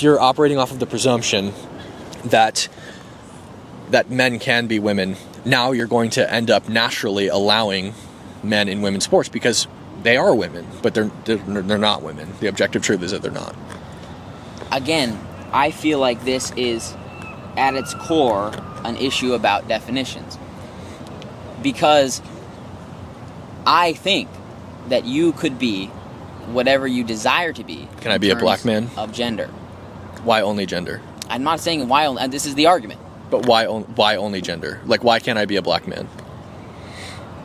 you're operating off of the presumption that men can be women, now you're going to end up naturally allowing men in women's sports because they are women, but they're not women. The objective truth is that they're not. Again, I feel like this is, at its core, an issue about definitions. Because I think that you could be whatever you desire to be. Can I be a black man? Of gender. Why only gender? I'm not saying why only, and this is the argument. But why only gender? Like, why can't I be a black man?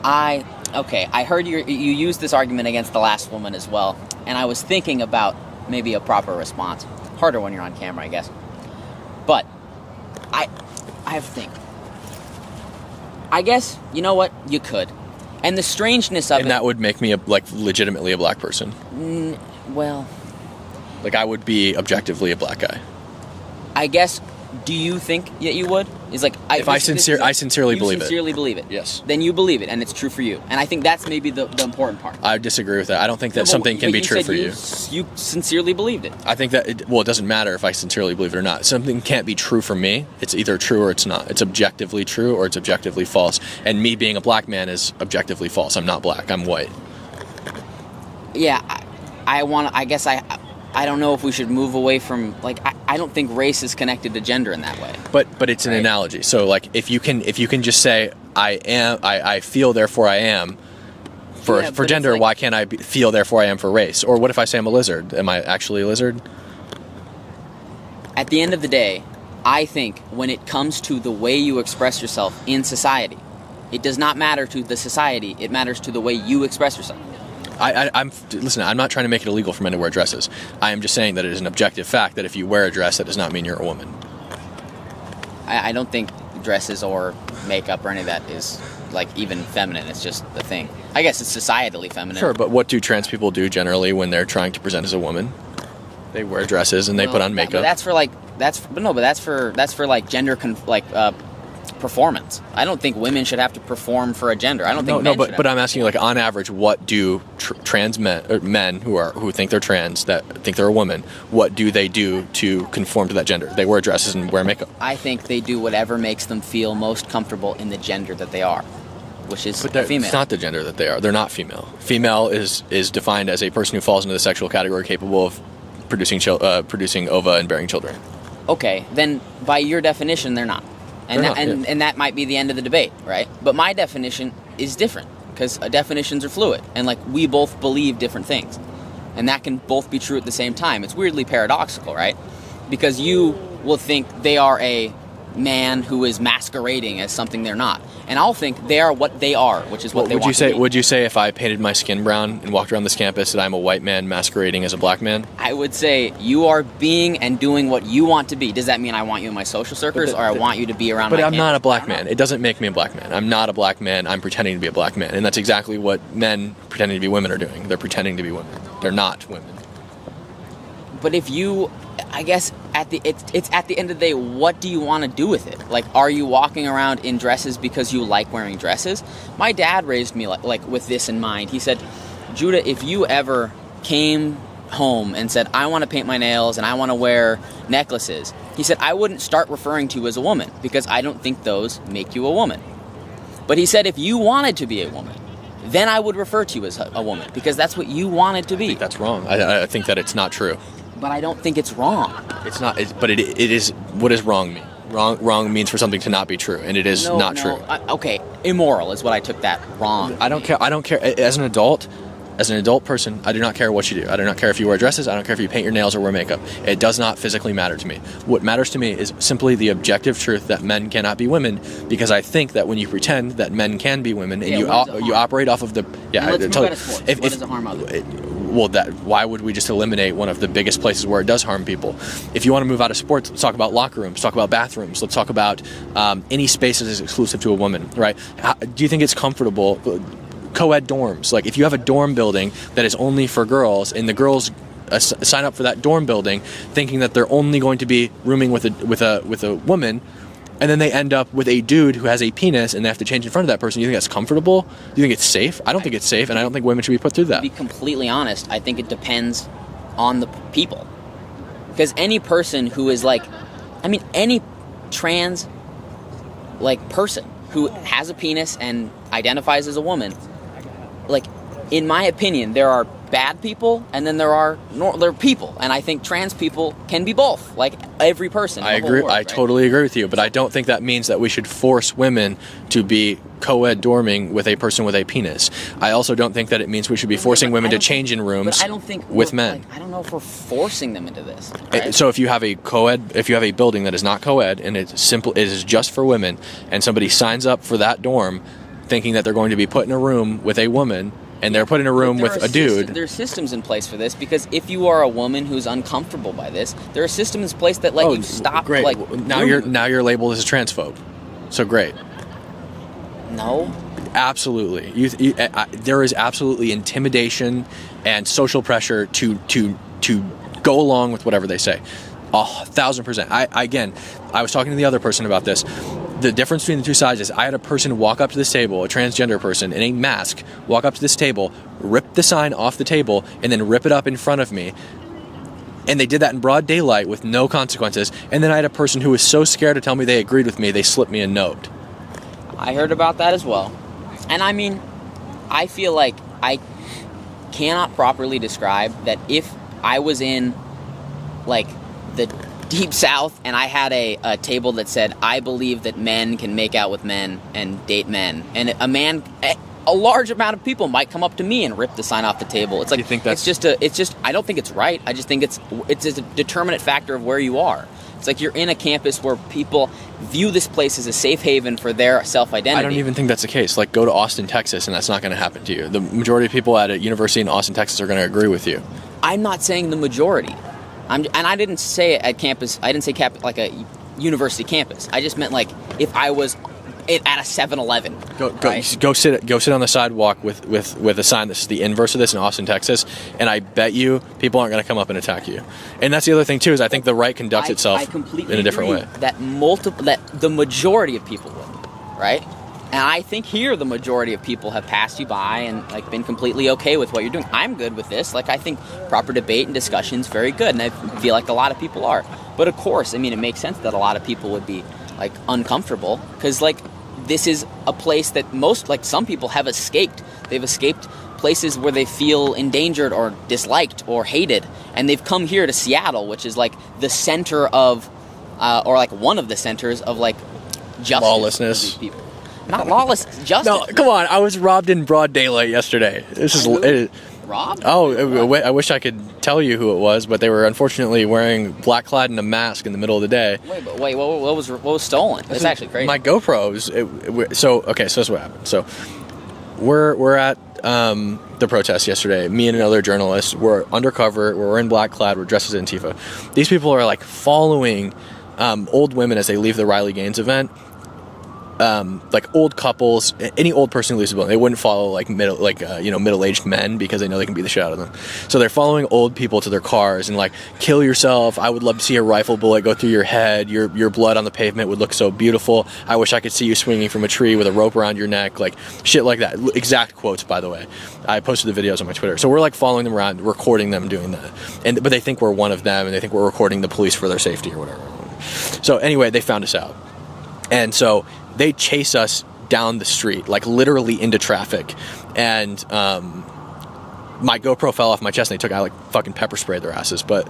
I heard you used this argument against the last woman as well, and I was thinking about maybe a proper response. Harder when you're on camera, I guess. But I have to think. I guess, you know what? You could. And the strangeness of it... And that would make me, legitimately a black person. Well... Like, I would be objectively a black guy. I guess... Do you think that you would? It's like I sincerely believe it. You sincerely believe it. Yes. Then you believe it, and it's true for you. And I think that's maybe the important part. I disagree with that. I don't think that something can be true for you. You sincerely believed it. I think that it doesn't matter if I sincerely believe it or not. Something can't be true for me. It's either true or it's not. It's objectively true or it's objectively false. And me being a black man is objectively false. I'm not black. I'm white. Yeah, I don't know if we should move away from, I don't think race is connected to gender in that way. But it's an analogy. So if you can just say I feel therefore I am for gender, why can't I feel therefore I am for race? Or what if I say I'm a lizard? Am I actually a lizard? At the end of the day, I think when it comes to the way you express yourself in society, it does not matter to the society, it matters to the way you express yourself. Listen, I'm not trying to make it illegal for men to wear dresses. I am just saying that it is an objective fact that if you wear a dress, that does not mean you're a woman. I don't think dresses or makeup or any of that is, even feminine. It's just the thing. I guess it's societally feminine. Sure, but what do trans people do generally when they're trying to present as a woman? They wear dresses and they put on makeup. But that's for gender performance. I don't think women should have to perform for a gender. I don't think men should. But I'm asking you, on average, what do trans men who think they're trans, that think they're a woman, what do they do to conform to that gender? They wear dresses and wear makeup. I think they do whatever makes them feel most comfortable in the gender that they are, which is female. It's not the gender that they are. They're not female. Female is defined as a person who falls into the sexual category capable of producing ova and bearing children. Okay, then by your definition, they're not. And that might be the end of the debate, right? But my definition is different, because definitions are fluid, and we both believe different things. And that can both be true at the same time. It's weirdly paradoxical, right? Because you will think they are a man who is masquerading as something they're not. And I'll think they are what they are, which is what they want to be. Would you say if I painted my skin brown and walked around this campus that I'm a white man masquerading as a black man? I would say you are being and doing what you want to be. Does that mean I want you in my social circles, or I want you to be around my campus? But I'm not a black man. It doesn't make me a black man. I'm not a black man. I'm pretending to be a black man. And that's exactly what men pretending to be women are doing. They're pretending to be women. They're not women. But if you... I guess it's at the end of the day, what do you want to do with it? Are you walking around in dresses because you like wearing dresses? My dad raised me with this in mind. He said, Judah, if you ever came home and said, I want to paint my nails and I want to wear necklaces, he said, I wouldn't start referring to you as a woman because I don't think those make you a woman. But he said, if you wanted to be a woman, then I would refer to you as a woman because that's what you wanted to be. I think that's wrong. I think that it's not true. But I don't think it's wrong. It's not. But it is. What does wrong mean? Wrong means for something to not be true, and it is not true. Okay, immoral is what I took that wrong. I don't care. As an adult person, I do not care what you do. I do not care if you wear dresses. I don't care if you paint your nails or wear makeup. It does not physically matter to me. What matters to me is simply the objective truth that men cannot be women, because I think that when you pretend that men can be women and you operate off of the let's move out of sports. What does it harm others? Why would we just eliminate one of the biggest places where it does harm people? If you want to move out of sports, let's talk about locker rooms, talk about bathrooms, let's talk about any space that is exclusive to a woman, right? Do you think it's comfortable? Co-ed dorms, if you have a dorm building that is only for girls, and the girls sign up for that dorm building thinking that they're only going to be rooming with a woman, and then they end up with a dude who has a penis and they have to change in front of that person, you think that's comfortable? Do you think it's safe? I don't think it's safe, and I don't think women should be put through that. To be completely honest, I think it depends on the people. Because any person who is like, I mean, any trans like person who has a penis and identifies as a woman, like, in my opinion, there are bad people and then there are people, and I think trans people can be both, like every person. I agree. World, I right? totally agree with you, but I don't think that means that we should force women to be co-ed dorming with a person with a penis. I also don't think that it means we should be forcing women to change in rooms but I don't think with men. Like, I don't know if we're forcing them into this. Right? So if you have a building that is not co-ed and it is just for women, and somebody signs up for that dorm thinking that they're going to be put in a room with a woman, and they're put in a room with a dude. There are systems in place for this, because if you are a woman who's uncomfortable by this, there are systems in place that let you stop. Great. Like, now you're labeled as a transphobe. So great. No. Absolutely. There is absolutely intimidation and social pressure to go along with whatever they say. 1,000%. I was talking to the other person about this. The difference between the two sides is I had a person walk up to this table, a transgender person in a mask, walk up to this table, rip the sign off the table, and then rip it up in front of me. And they did that in broad daylight with no consequences. And then I had a person who was so scared to tell me they agreed with me, they slipped me a note. I heard about that as well. And I mean, I feel like I cannot properly describe that if I was in, like, the Deep South and I had a table that said, I believe that men can make out with men and date men, and a large amount of people might come up to me and rip the sign off the table. It's like, you think that's... it's just I don't think it's right. I just think it's a determinate factor of where you are. It's like you're in a campus where people view this place as a safe haven for their self-identity. I don't even think that's the case. Like, go to Austin, Texas, and that's not going to happen to you. The majority of people at a university in Austin, Texas are going to agree with you. I'm not saying the majority. And I didn't say it at campus. I didn't say like a university campus. I just meant, like, if I was at a 7-Eleven. Go sit on the sidewalk with a sign that's the inverse of this in Austin, Texas, and I bet you people aren't going to come up and attack you. And that's the other thing too, is I think the right conducts itself in a different way. That the majority of people would, right? And I think here the majority of people have passed you by and, like, been completely okay with what you're doing. I'm good with this. Like, I think proper debate and discussion is very good, and I feel like a lot of people are. But of course, I mean, it makes sense that a lot of people would be, like, uncomfortable, because, like, this is a place that some people have escaped. They've escaped places where they feel endangered or disliked or hated, and they've come here to Seattle, which is, like, the center of, or, like, one of the centers of, like, justice. Lawlessness. For these people. Not lawless, justice. No, come on. I was robbed in broad daylight yesterday. Robbed? Oh, I wish I could tell you who it was, but they were unfortunately wearing black clad and a mask in the middle of the day. Wait, what was stolen? It's actually crazy. My GoPros. So that's what happened. So we're at the protest yesterday. Me and another journalist were undercover. We're in black clad. We're dressed as Antifa. These people are, like, following old women as they leave the Riley Gaines event. Like old couples, any old person who leaves the building, they wouldn't follow middle-aged men because they know they can beat the shit out of them. So they're following old people to their cars and, like, kill yourself. I would love to see a rifle bullet go through your head. Your blood on the pavement would look so beautiful. I wish I could see you swinging from a tree with a rope around your neck, like shit like that. Exact quotes, by the way. I posted the videos on my Twitter. So we're, like, following them around, recording them doing that. But they think we're one of them, and they think we're recording the police for their safety or whatever. So anyway, they found us out, and so they chase us down the street, like, literally into traffic. And my GoPro fell off my chest, and I like fucking pepper sprayed their asses. But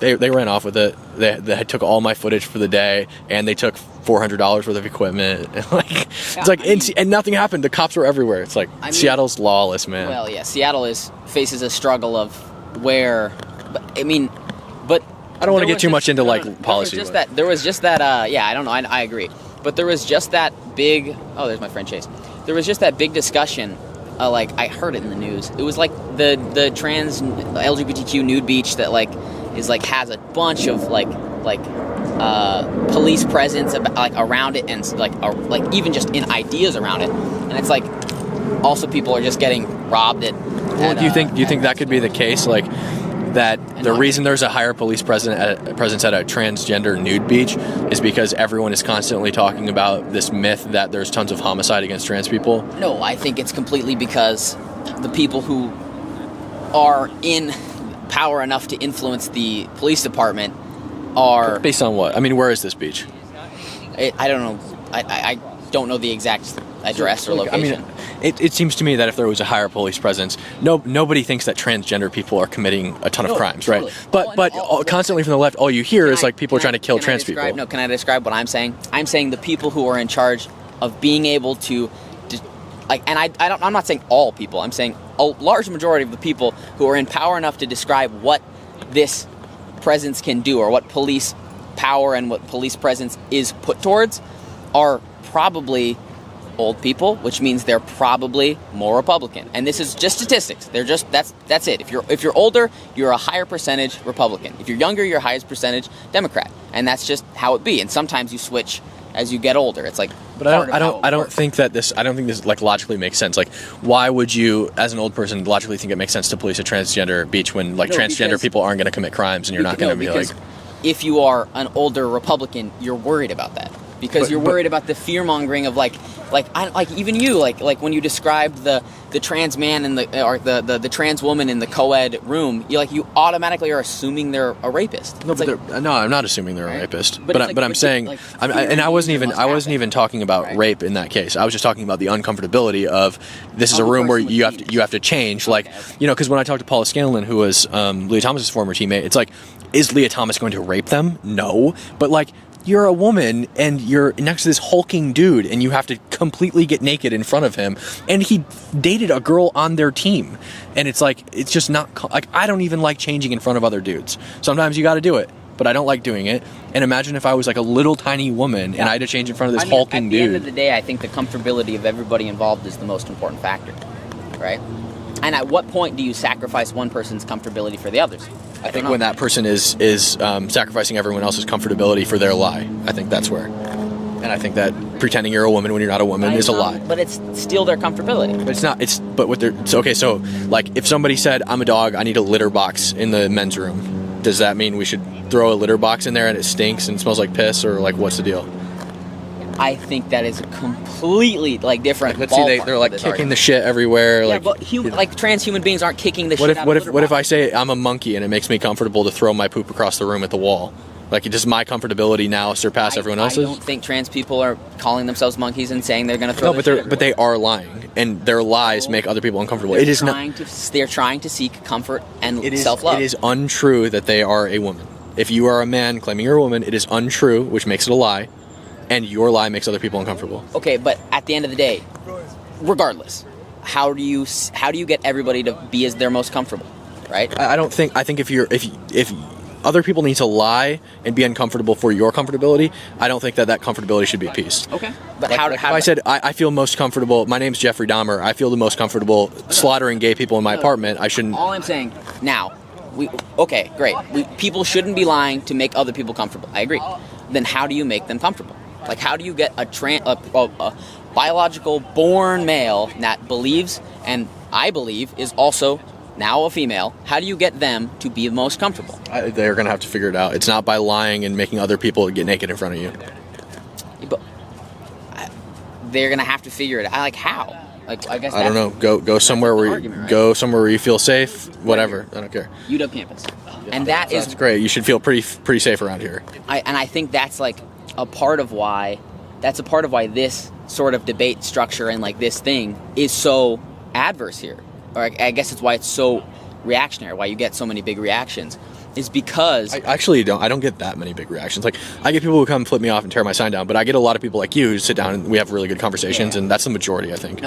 they ran off with it. They took all my footage for the day, and they took $400 worth of equipment. And nothing happened. The cops were everywhere. It's like, Seattle's lawless, man. Well, yeah, Seattle faces a struggle of where, but I don't want to get too much into, like, policy. There was just that. I don't know. I agree. But there was just that big... Oh, there's my friend Chase. There was just that big discussion. I heard it in the news. It was like the trans LGBTQ nude beach that, like, is, like, has a bunch of police presence around it, and like even just in ideas around it. And it's like also people are just getting robbed at. Do you think that could be the case? Like, that the reason there's a higher police presence at a transgender nude beach is because everyone is constantly talking about this myth that there's tons of homicide against trans people? No, I think it's completely because the people who are in power enough to influence the police department are... Based on what? I mean, where is this beach? I don't know. I don't know the exact address or location. I mean, it seems to me that if there was a higher police presence, nobody thinks that transgender people are committing a ton of crimes, totally. right? But constantly from the left, all you hear is like people are trying to kill trans people. No, can I describe what I'm saying? I'm saying the people who are in charge of being able to, like, and I'm not saying all people. I'm saying a large majority of the people who are in power enough to describe what this presence can do, or what police power and what police presence is put towards, are probably old people, which means they're probably more Republican. And this is just statistics. They're just that's it. If you're older, you're a higher percentage Republican. If you're younger, you're a highest percentage Democrat. And that's just how it be. And sometimes you switch as you get older. It's like, but I don't think this like logically makes sense. Like, why would you, as an old person, logically think it makes sense to police a transgender beach when transgender people aren't going to commit crimes and you're not going to be like... If you are an older Republican, you're worried about that. Because you're worried about the fear-mongering of like even you, like when you described the trans man and the trans woman in the co-ed room, you automatically are assuming they're a rapist. No, no, I'm not assuming they're a rapist. But I'm saying, I wasn't even talking about rape in that case. I was just talking about the uncomfortability of this is a room where you have to change. Like, because when I talked to Paula Scanlon, who was Leah Thomas's former teammate, it's like, is Leah Thomas going to rape them? No, but like, you're a woman and you're next to this hulking dude and you have to completely get naked in front of him, and he dated a girl on their team, and it's like, it's just not like, I don't even like changing in front of other dudes. Sometimes you got to do it, but I don't like doing it. And imagine if I was like a little tiny woman and I had to change in front of this hulking dude. At the end of the day, I think the comfortability of everybody involved is the most important factor, right? And at what point do you sacrifice one person's comfortability for the others? I think when that person is sacrificing everyone else's comfortability for their lie. I think that's where. And I think that pretending you're a woman when you're not a woman is a lie. But it's still their comfortability. But it's not. But what they're... Okay, so like if somebody said, I'm a dog, I need a litter box in the men's room, does that mean we should throw a litter box in there and it stinks and smells like piss, or like what's the deal? I think that is a completely different. Let's see, they're like kicking argument. The shit everywhere. Yeah, but trans human beings aren't kicking the shit. What if I say I'm a monkey and it makes me comfortable to throw my poop across the room at the wall? Like, does my comfortability now surpass everyone else's? I don't think trans people are calling themselves monkeys and saying they're going to throw. No, but they are lying, and their lies make other people uncomfortable. They're trying to seek comfort and self-love. It is untrue that they are a woman. If you are a man claiming you're a woman, it is untrue, which makes it a lie. And your lie makes other people uncomfortable. Okay, but at the end of the day, regardless, how do you get everybody to be as their most comfortable, right? I think if other people need to lie and be uncomfortable for your comfortability, I don't think that comfortability should be appeased. Okay, but if I said I feel most comfortable, my name's Jeffrey Dahmer, I feel the most comfortable slaughtering gay people in my apartment, I shouldn't. All I'm saying now, great. People shouldn't be lying to make other people comfortable. I agree. Then how do you make them comfortable? Like, how do you get a biological born male that believes, and I believe is also now a female, how do you get them to be most comfortable? They're going to have to figure it out. It's not by lying and making other people get naked in front of you. But they're going to have to figure it out. Like, how? Like, I guess I don't know. Go somewhere where you feel safe. Whatever. I don't care. UW campus, and that's great. You should feel pretty safe around here. I think that's like a part of why this sort of debate structure and like this thing is so adverse here, or I guess it's why it's so reactionary, why you get so many big reactions, is because I don't get that many big reactions. Like, I get people who come flip me off and tear my sign down, but I get a lot of people like you who sit down and we have really good conversations, and that's the majority, I think.